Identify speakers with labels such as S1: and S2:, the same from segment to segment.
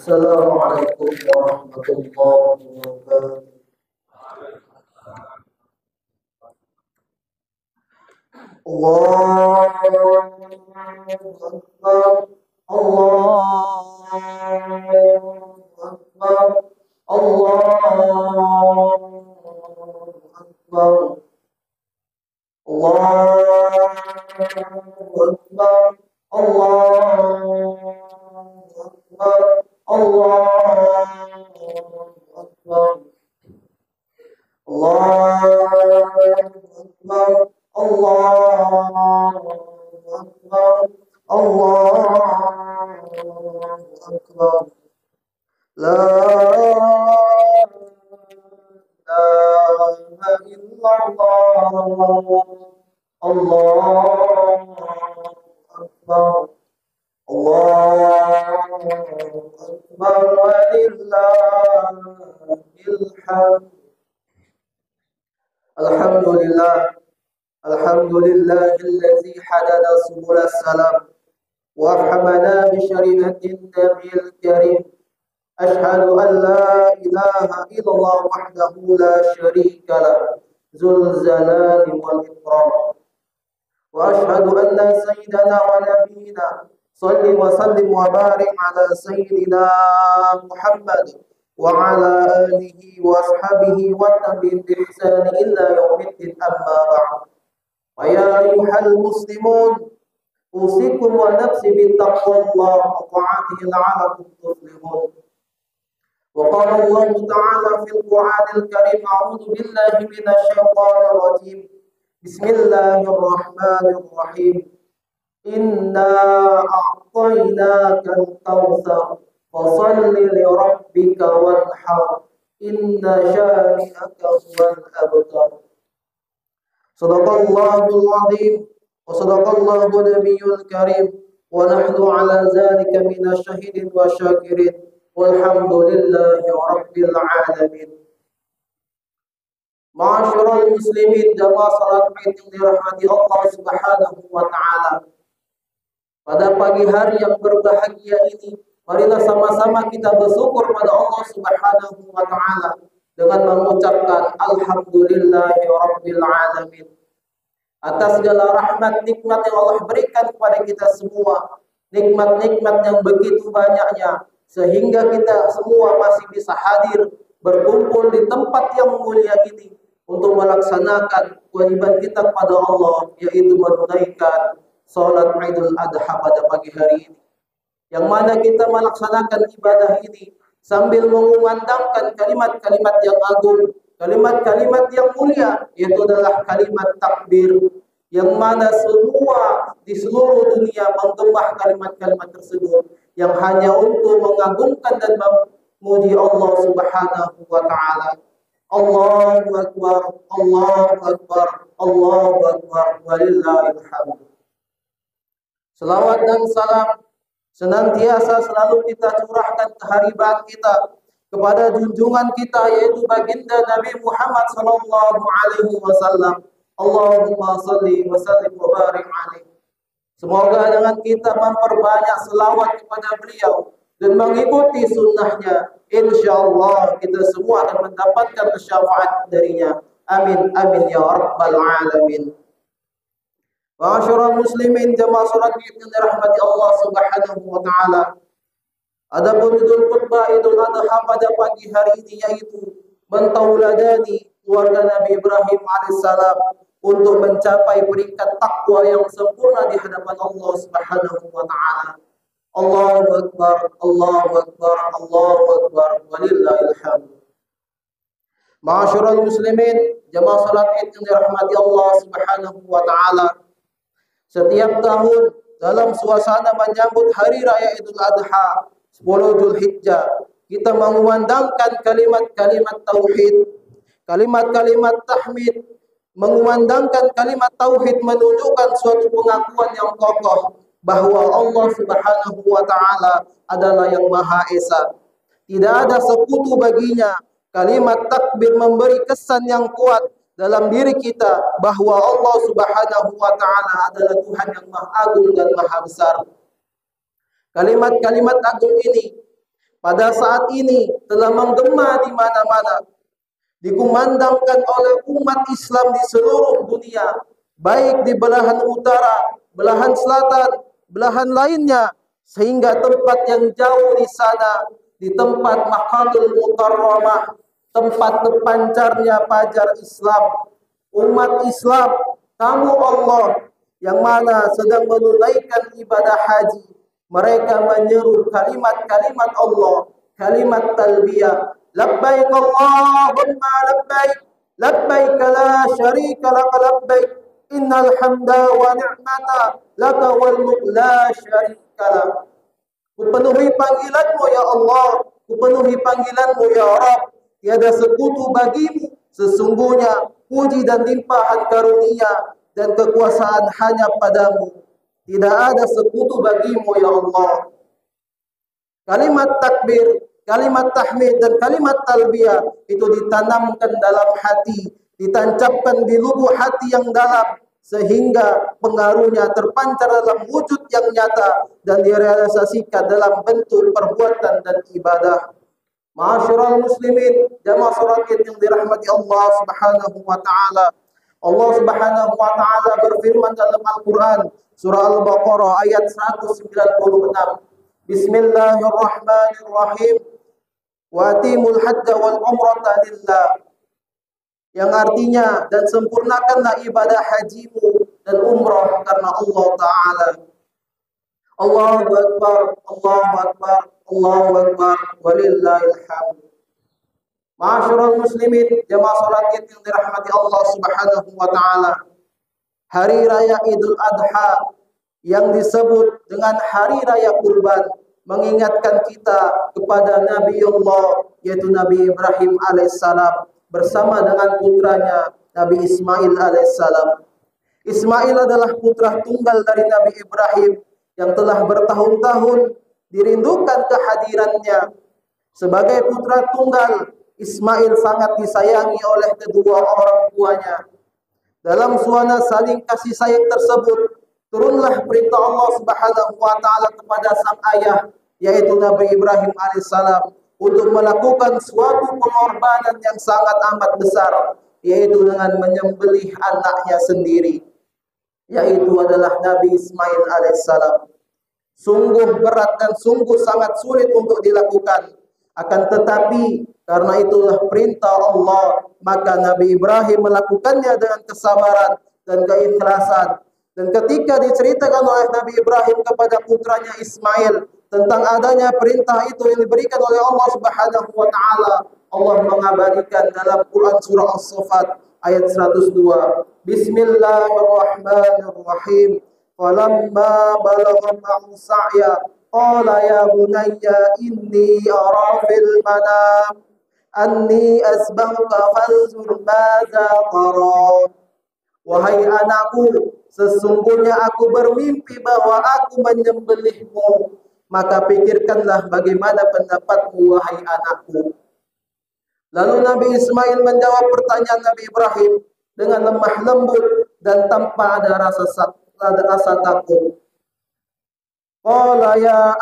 S1: Assalamualaikum warahmatullahi wabarakatuh. Allahu Akbar. Allahu Akbar. Allahu Akbar. Allahu Akbar. Allahu Akbar. Allahu Akbar. Allahu Akbar. Allahu Akbar. Allahu Akbar. La ilaha illallah. Allahu Akbar. Allahu Akbar walillahil hamd. Alhamdulillah. Alhamdulillahilladzi hadana subul salam wa afhamana bi syari'atin nabiyil karim. Ashhadu an la ilaha illallah wahdahu la syarika lah, dzul jalali wal ikram. Wa ashhadu anna sayyidana wa nabiyyina salli wa sallim wa barik ala sayyidina Muhammad wa ala alihi wa ashabihi wa tabi'in bi ihsan illa yaumiddin, amma ba'd. Wa ya ayyuhal muslimun, usikum wa nafsi bittaqwallah wa ta'atihi la'allakum tuflihun. Wa qala Allah ta'ala fil Qur'anil Karim, a'udzu billahi minasy syaithanir rajim. Bismillahirrahmanirrahim. Inna a'tainakal kautsar fasalli li rabbika wanhar. Inna syani'aka huwal abtar. Sadaqallahul azim wa sadaqallahu nabiyyul karim wa nahnu ala dzalika minasyahidin wa syakirin walhamdulillahi rabbil alamin. Ma'asyiral muslimin, jamaah salat Id yang dirahmati Allah Subhanahu wa taala. Pada pagi hari yang berbahagia ini, marilah sama-sama kita bersyukur pada Allah Subhanahu wa taala dengan mengucapkan alhamdulillahi rabbil alamin atas segala rahmat nikmat yang Allah berikan kepada kita semua, nikmat-nikmat yang begitu banyaknya sehingga kita semua masih bisa hadir berkumpul di tempat yang mulia ini untuk melaksanakan kewajiban kita kepada Allah, yaitu menunaikan salat Idul Adha pada pagi hari ini, yang mana kita melaksanakan ibadah ini sambil mengumandangkan kalimat-kalimat yang agung, kalimat-kalimat yang mulia, yaitu adalah kalimat takbir, yang mana semua di seluruh dunia menggembah kalimat-kalimat tersebut yang hanya untuk mengagungkan dan memuji Allah Subhanahu wa taala. Allahu Akbar, Allahu Akbar, Allahu Akbar, walillahil hamd. Selawat dan salam senantiasa selalu kita curahkan kehariban kita kepada junjungan kita, yaitu baginda Nabi Muhammad sallallahu alaihi wasallam. Allahumma shalli wa sallim wa barik alaihi. Semoga dengan kita memperbanyak selawat kepada beliau dan mengikuti sunnahnya, insyaallah kita semua akan mendapatkan syafaat darinya. Amin amin ya rabbal alamin. Ma'asyiral muslimin, jamaah salat Id yang dirahmati Allah Subhanahu wa taala. Adapun judul khutbah Idul Adha pada pagi hari ini yaitu mentauladani keluarga Nabi Ibrahim alaihissalam untuk mencapai peringkat takwa yang sempurna di hadapan Allah Subhanahu wa taala. Allahu Akbar, Allahu Akbar, Allahu Akbar, walillahil hamd. Ma'asyiral muslimin, jamaah salat Id yang dirahmati Allah Subhanahu wa taala. Setiap tahun dalam suasana menyambut hari raya Idul Adha 10 Dzulhijjah, kita mengumandangkan kalimat-kalimat tauhid, kalimat-kalimat tahmid. Mengumandangkan kalimat tauhid menunjukkan suatu pengakuan yang kokoh bahwa Allah Subhanahu wa taala adalah yang Maha Esa. Tidak ada sekutu baginya. Kalimat takbir memberi kesan yang kuat dalam diri kita bahwa Allah Subhanahu wa taala adalah Tuhan yang Maha Agung dan Maha Besar. Kalimat-kalimat agung ini pada saat ini telah menggema di mana-mana, dikumandangkan oleh umat Islam di seluruh dunia, baik di belahan utara, belahan selatan, belahan lainnya, sehingga tempat yang jauh di sana, di tempat Makkahul Mukarramah, tempat terpancarnya fajar Islam, umat Islam, tamu Allah yang mana sedang menunaikan ibadah haji, mereka menyeru kalimat-kalimat Allah, kalimat talbiyah, labbaik Allahumma labbaik, labbaik la syarika lak labbaik, innal hamda wa ni'mata laka wal mulk la syarika lak. Kupenuhi panggilanmu ya Allah, kupenuhi panggilanmu ya Rabb, tiada sekutu bagimu, sesungguhnya puji dan limpahan karunia dan kekuasaan hanya padamu. Tidak ada sekutu bagimu ya Allah. Kalimat takbir, kalimat tahmid dan kalimat talbiyah itu ditanamkan dalam hati, ditancapkan di lubuk hati yang dalam, sehingga pengaruhnya terpancar dalam wujud yang nyata dan direalisasikan dalam bentuk perbuatan dan ibadah. Ma'asyiral muslimin, jamaah salat yang dirahmati Allah Subhanahu wa taala. Allah Subhanahu wa taala berfirman dalam Al-Qur'an surah Al-Baqarah ayat 196. Bismillahirrahmanirrahim. Wa atimul hajja wal umrata lillah. Yang artinya, dan sempurnakanlah ibadah hajimu dan umrah karena Allah taala. Allahu akbar, Allahu akbar, Allahu akbar, walillahil hamd. Ma'asyiral muslimin, jamaah salat yang dirahmati Allah Subhanahu wa taala. Hari raya Idul Adha yang disebut dengan hari raya kurban mengingatkan kita kepada Nabiullah, yaitu Nabi Ibrahim alaihissalam bersama dengan putranya Nabi Ismail alaihissalam. Ismail adalah putra tunggal dari Nabi Ibrahim yang telah bertahun-tahun dirindukan kehadirannya. Sebagai putra tunggal, Ismail sangat disayangi oleh kedua orang tuanya. Dalam suasana saling kasih sayang tersebut, turunlah perintah Allah Subhanahu wa taala kepada sang ayah, yaitu Nabi Ibrahim alaihissalam, untuk melakukan suatu pengorbanan yang sangat amat besar, yaitu dengan menyembelih anaknya sendiri, yaitu adalah Nabi Ismail alaihissalam. Sungguh berat dan sungguh sangat sulit untuk dilakukan. Akan tetapi karena itulah perintah Allah, maka Nabi Ibrahim melakukannya dengan kesabaran dan keikhlasan. Dan ketika diceritakan oleh Nabi Ibrahim kepada putranya Ismail tentang adanya perintah itu yang diberikan oleh Allah Subhanahu wa taala, Allah mengabadikan dalam Quran surah As-Saffat ayat 102. Bismillahirrahmanirrahim. Falamma balagha ma'u sa'ya qala ya bunayya inni ara fil manam anni asbahuka fanzur madza tara. Wahai anakku, sesungguhnya aku bermimpi bahwa aku menyembelihmu, maka pikirkanlah bagaimana pendapatmu wahai anakku. Lalu Nabi Ismail menjawab pertanyaan Nabi Ibrahim dengan lemah lembut dan tanpa ada rasa takut. Qala ya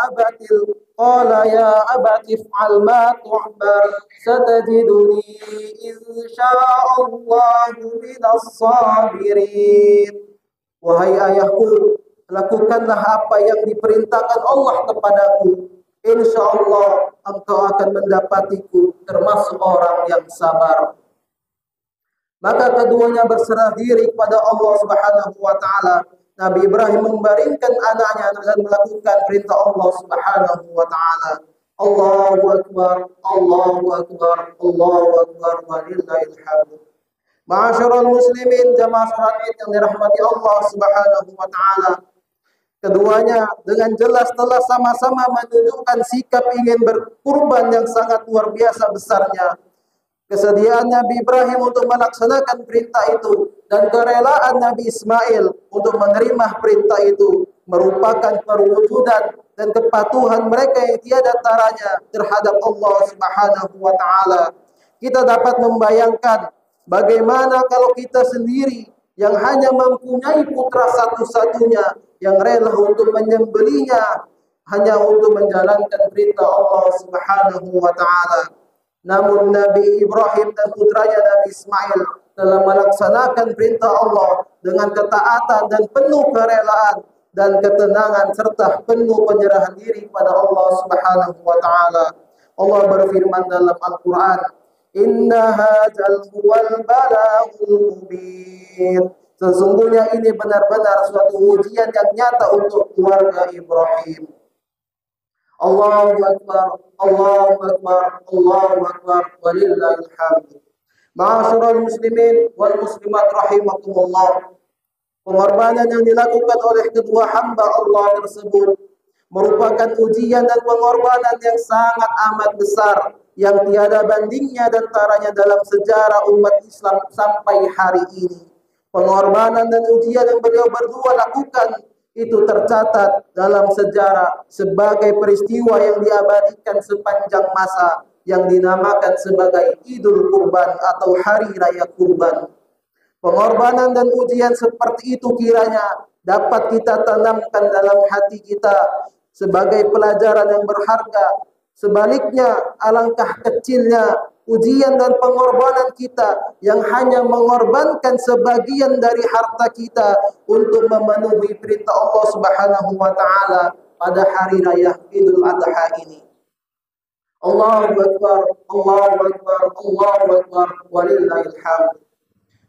S1: abati fa'al ma tu'mar satajiduni insya'allahu minas sabirin. Wahai ayahku, lakukanlah apa yang diperintahkan Allah kepadaku. Insyaallah engkau akan mendapatiku termasuk orang yang sabar. Maka keduanya berserah diri kepada Allah Subhanahu wa taala. Nabi Ibrahim membaringkan anaknya dan melakukan perintah Allah Subhanahu wa taala. Allahu akbar, Allahu akbar, Allahu akbar, walillahil hamd. Ma'asyiral muslimin, jamaah salat yang dirahmati Allah Subhanahu wa taala. Keduanya dengan jelas telah sama-sama menunjukkan sikap ingin berkurban yang sangat luar biasa besarnya. Kesediaan Nabi Ibrahim untuk melaksanakan perintah itu dan kerelaan Nabi Ismail untuk menerima perintah itu merupakan perwujudan dan kepatuhan mereka yang tiada taranya terhadap Allah Subhanahu wa taala. Kita dapat membayangkan bagaimana kalau kita sendiri yang hanya mempunyai putra satu-satunya yang rela untuk menyembelihnya hanya untuk menjalankan perintah Allah Subhanahu wa taala. Namun Nabi Ibrahim dan putranya Nabi Ismail telah melaksanakan perintah Allah dengan ketaatan dan penuh kerelaan dan ketenangan serta penuh penyerahan diri kepada Allah Subhanahu wa taala. Allah berfirman dalam Al-Qur'an, "Inna hadzal huwal balaghul mubin." Sesungguhnya ini benar-benar suatu ujian yang nyata untuk keluarga Ibrahim. Allahu Akbar, Allahu Akbar, Allahu Akbar, walillahil hamd. Ma'asyiral muslimin wal muslimat rahimakumullah. Pengorbanan yang dilakukan oleh kedua hamba Allah tersebut merupakan ujian dan pengorbanan yang sangat amat besar yang tiada bandingnya dan taranya dalam sejarah umat Islam sampai hari ini. Pengorbanan dan ujian yang beliau berdua lakukan itu tercatat dalam sejarah sebagai peristiwa yang diabadikan sepanjang masa yang dinamakan sebagai Idul Kurban atau Hari Raya Kurban. Pengorbanan dan ujian seperti itu kiranya dapat kita tanamkan dalam hati kita sebagai pelajaran yang berharga. Sebaliknya, alangkah kecilnya ujian dan pengorbanan kita yang hanya mengorbankan sebagian dari harta kita untuk memenuhi perintah Allah Subhanahu wa taala pada hari raya Idul Adha ini. Allahu Akbar, Allahu Akbar, Allahu Akbar, walillahil hamd.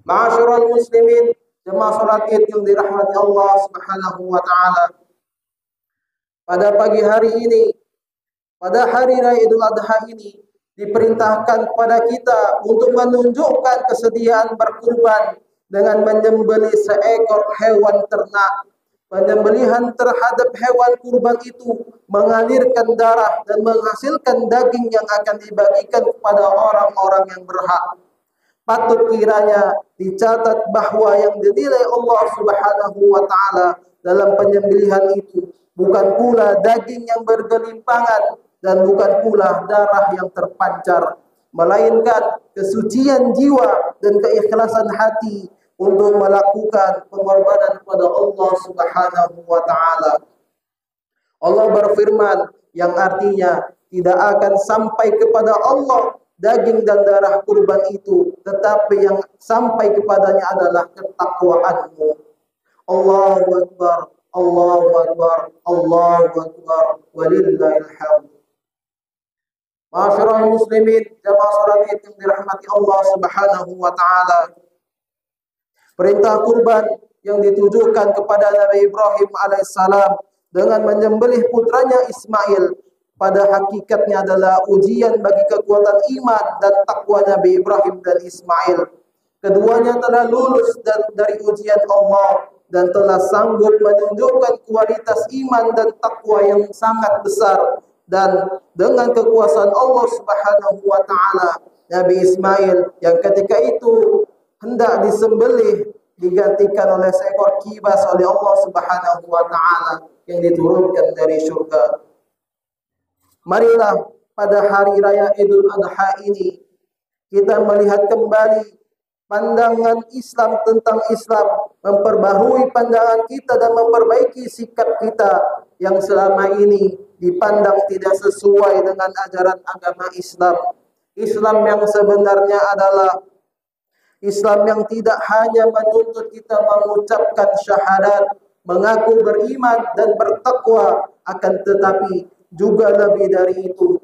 S1: Ma'asyiral muslimin, jemaah salat Id yang dirahmati Allah Subhanahu wa taala. Pada pagi hari ini, pada hari raya Idul Adha ini, diperintahkan kepada kita untuk menunjukkan kesediaan berkurban dengan menyembelih seekor hewan ternak. Penyembelihan terhadap hewan kurban itu mengalirkan darah dan menghasilkan daging yang akan dibagikan kepada orang-orang yang berhak. Patut kiranya dicatat bahwa yang dinilai Allah Subhanahu wa taala dalam penyembelihan itu bukan pula daging yang bergelimpangan dan bukan pula darah yang terpancar, melainkan kesucian jiwa dan keikhlasan hati untuk melakukan pengorbanan kepada Allah Subhanahu wa taala. Allah berfirman yang artinya tidak akan sampai kepada Allah daging dan darah kurban itu, tetapi yang sampai kepadanya adalah ketakwaanmu. Allahu Akbar, Allahu Akbar, Allahu Akbar, walillahil hamd. Ma'asyiral muslimin, jamaah salat Id yang dirahmati Allah Subhanahu wa taala. Perintah kurban yang ditujukan kepada Nabi Ibrahim alaihissalam dengan menyembelih putranya Ismail pada hakikatnya adalah ujian bagi kekuatan iman dan takwa Nabi Ibrahim dan Ismail. Keduanya telah lulus dari ujian Allah dan telah sanggup menunjukkan kualitas iman dan takwa yang sangat besar. Dan dengan kekuasaan Allah Subhanahu wa taala, Nabi Ismail yang ketika itu hendak disembelih digantikan oleh seekor kibas oleh Allah Subhanahu wa taala yang diturunkan dari surga. Marilah pada hari raya Idul Adha ini kita melihat kembali pandangan Islam tentang Islam, memperbaharui pandangan kita dan memperbaiki sikap kita yang selama ini dipandang tidak sesuai dengan ajaran agama Islam. Islam yang sebenarnya adalah Islam yang tidak hanya menuntut kita mengucapkan syahadat, mengaku beriman dan bertakwa, akan tetapi juga lebih dari itu,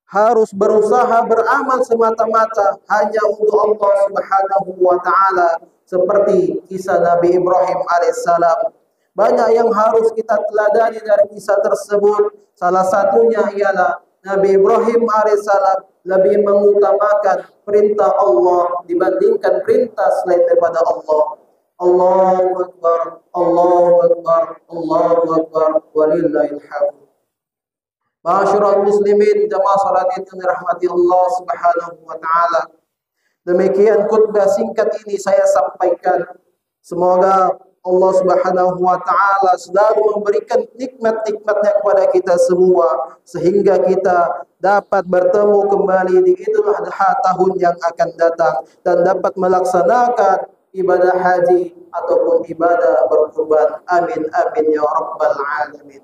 S1: harus berusaha beramal semata-mata hanya untuk Allah Subhanahu wa taala, seperti kisah Nabi Ibrahim alaihissalam. Banyak yang harus kita teladani dari kisah tersebut. Salah satunya ialah Nabi Ibrahim alaihissalam lebih mengutamakan perintah Allah dibandingkan perintah selain daripada Allah. Allahu Akbar, Allahu Akbar, Allahu Akbar, walillahil hamd. Ma'asyiral muslimin, jamaah salat Id yang dirahmati Allah Subhanahu wa taala. Demikian khutbah singkat ini saya sampaikan. Semoga Allah Subhanahu wa taala selalu memberikan nikmat-nikmatnya kepada kita semua sehingga kita dapat bertemu kembali di Idul Adha tahun yang akan datang dan dapat melaksanakan ibadah haji ataupun ibadah berkurban. Amin amin ya rabbal alamin.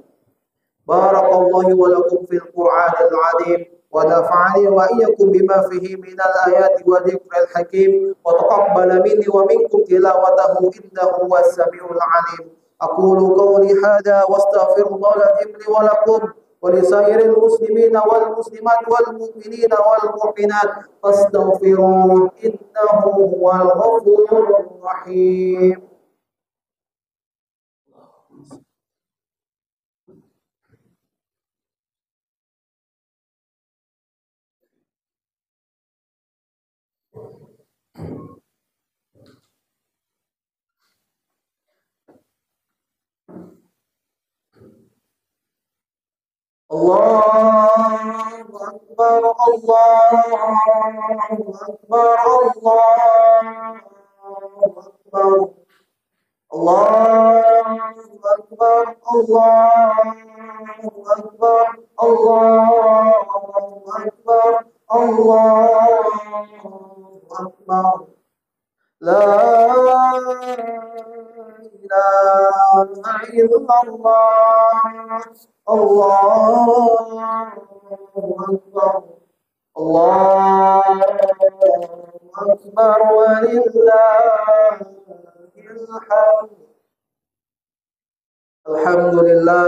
S1: Barakallahu wa lakum fil Qur'anil azim wa nafa'ani wa iyyakum bima fihi minal ayati wa dzikril hakim wa taqabbala minni wa minkum tilawatahu innahu huwas samiul alim. Aqulu qawli hadha wa astaghfirullah al-azim li wa lakum wa li sairil muslimina wal muslimat wal mu'minina wal mu'minat fastaghfiruhu innahu huwal ghafurur rahim. Allahu Akbar, Allahu Akbar, Allahu Akbar, Allahu Akbar, Allahu Akbar, Allahu Akbar, Allahu Akbar. La ilaha illallah, Allahu Akbar, Allahu Akbar walillahil hamd. Alhamdulillah,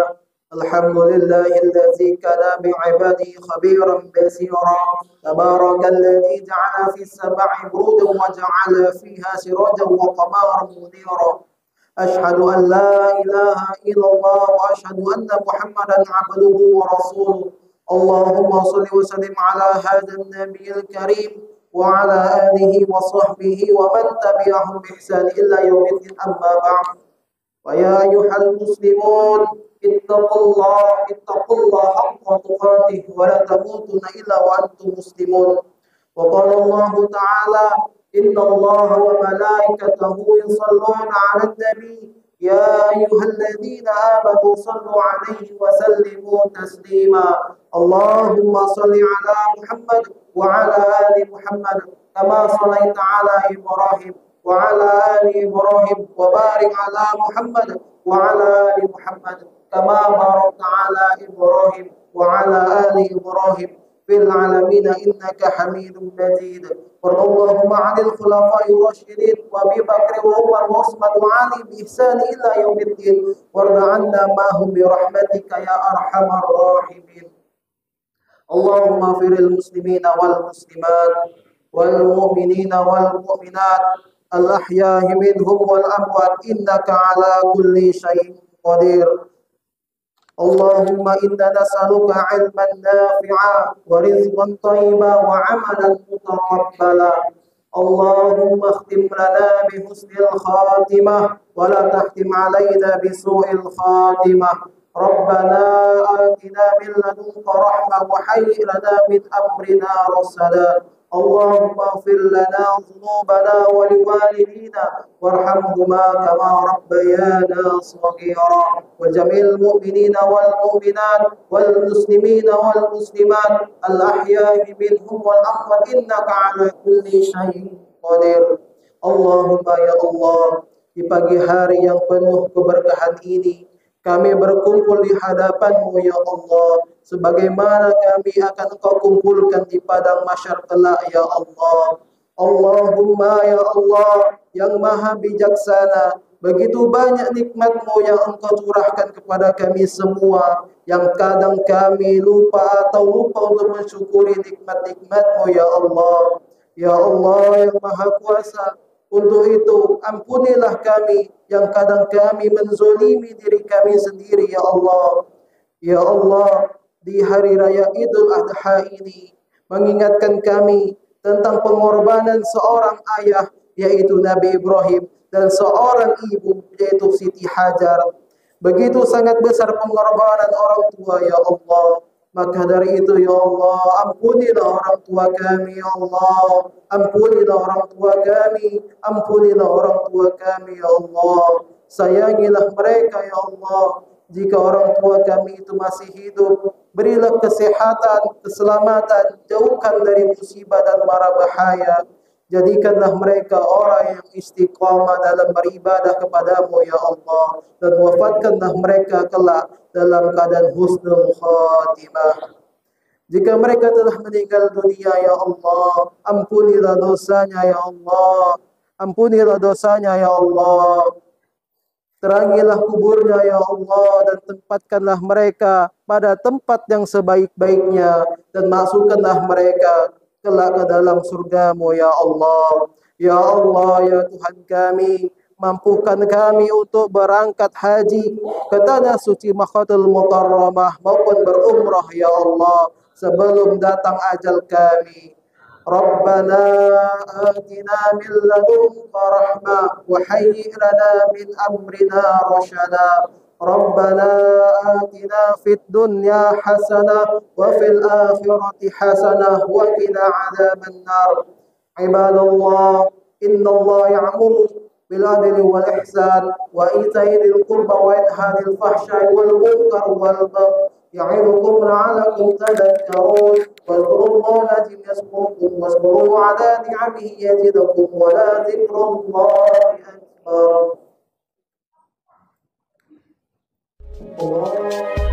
S1: alhamdulillahilladzi kana bi'ibadihi khabiran basira. Tabarakalladzi ja'ala fis sab'i burujan wa ja'ala fiha sirajan wa qamaran munira. Ashhadu an la ilaha illallah wa ashhadu anna Muhammadan 'abduhu wa rasuluh. Allahumma shalli wa sallim ala hadzal nabiyil karim wa ala alihi wa sahbihi wa man tabi'ahum bi ihsan ila yaumiddin, amma ba'd. ويا أيها المسلمون اتقوا الله حق تقاته ولا تموتن إلا وأنتم مسلمون. وقال الله تعالى إن الله وملائكته يصلون على النبي يا أيها الذين آمنوا صلوا عليه وسلموا تسليما. اللهم صل على محمد وعلى آل محمد كما صليت على إبراهيم وعلى آل إبراهيم وبارك على محمد وعلى آل محمد كما باركت على إبراهيم وعلى آل إبراهيم في العالمين إنك حميد مجيد. وارض اللهم عن الخلفاء الراشدين وأبي بكر وعمر وعثمان وعلي بإحسان إلى يوم الدين. وارض عنا معهم برحمتك يا أرحم الراحمين. اللهم اغفر للمسلمين والمسلمات والمؤمنين والمؤمنات الأحياء منهم والأموات إنك على كل شيء قدير. اللهم إنا نسألك علما نافعا ورزقا طيبا وعملا متقبلا. اللهم اختم لنا بحسن الخاتمة ولا تختم علينا بسوء الخاتمة. ربنا آتنا من لدنك رحمة وهيئ لنا من أمرنا رشدا. اللهم اغفر لنا ذنوبنا ولوالدينا وارحمهما كما ربيانا صغيرا. وجميع المؤمنين والمؤمنات والمسلمين والمسلمات الأحياء منهم والأموات إنك على كل شيء qadir. Allahumma ya Allah, di pagi hari yang penuh keberkahan ini kami berkumpul di hadapan-Mu ya Allah, sebagaimana kami akan Engkau kumpulkan di padang mahsyar kelak ya Allah. Allahumma ya Allah yang maha bijaksana, begitu banyak nikmat-Mu yang Engkau curahkan kepada kami semua, yang kadang kami lupa atau lupa untuk mensyukuri nikmat-nikmat-Mu ya Allah. Ya Allah yang maha kuasa, untuk itu ampunilah kami yang kadang kami menzolimi diri kami sendiri ya Allah. Ya Allah, di hari raya Idul Adha ini mengingatkan kami tentang pengorbanan seorang ayah yaitu Nabi Ibrahim dan seorang ibu yaitu Siti Hajar. Begitu sangat besar pengorbanan orang tua ya Allah. Maka dari itu ya Allah, ampunilah orang tua kami ya Allah. Ampunilah orang tua kami, ampunilah orang tua kami ya Allah. Sayangilah mereka ya Allah. Jika orang tua kami itu masih hidup, berilah kesehatan, keselamatan, jauhkan dari musibah dan mara bahaya. Jadikanlah mereka orang yang istiqamah dalam beribadah kepadamu ya Allah, dan wafatkanlah mereka kelak dalam keadaan husnul khatimah. Jika mereka telah meninggal dunia ya Allah, ampunilah dosanya ya Allah, ampunilah dosanya ya Allah. Terangilah kuburnya ya Allah, dan tempatkanlah mereka pada tempat yang sebaik-baiknya, dan masukkanlah mereka kelak ke dalam surgamu ya Allah. Ya Allah, ya Tuhan kami, mampukan kami untuk berangkat haji ke tanah suci Makkahul Mukarramah maupun berumrah ya Allah sebelum datang ajal kami. ربنا آتنا من لدنك رحمة وهيئ لنا من أمرنا رشدا ربنا آتنا في الدنيا حسنة وفي الآخرة حسنة وقنا عذاب النار عباد الله إن الله يأمر بالعدل والإحسان وإيتاء ذي القربى وينهى عن الفحشاء والمنكر والبغي يعظكم لعلكم تذكرون واذكروا الله العظيم يذكركم واذكروه على نعمه يزدكم ولذكر الله أكبر.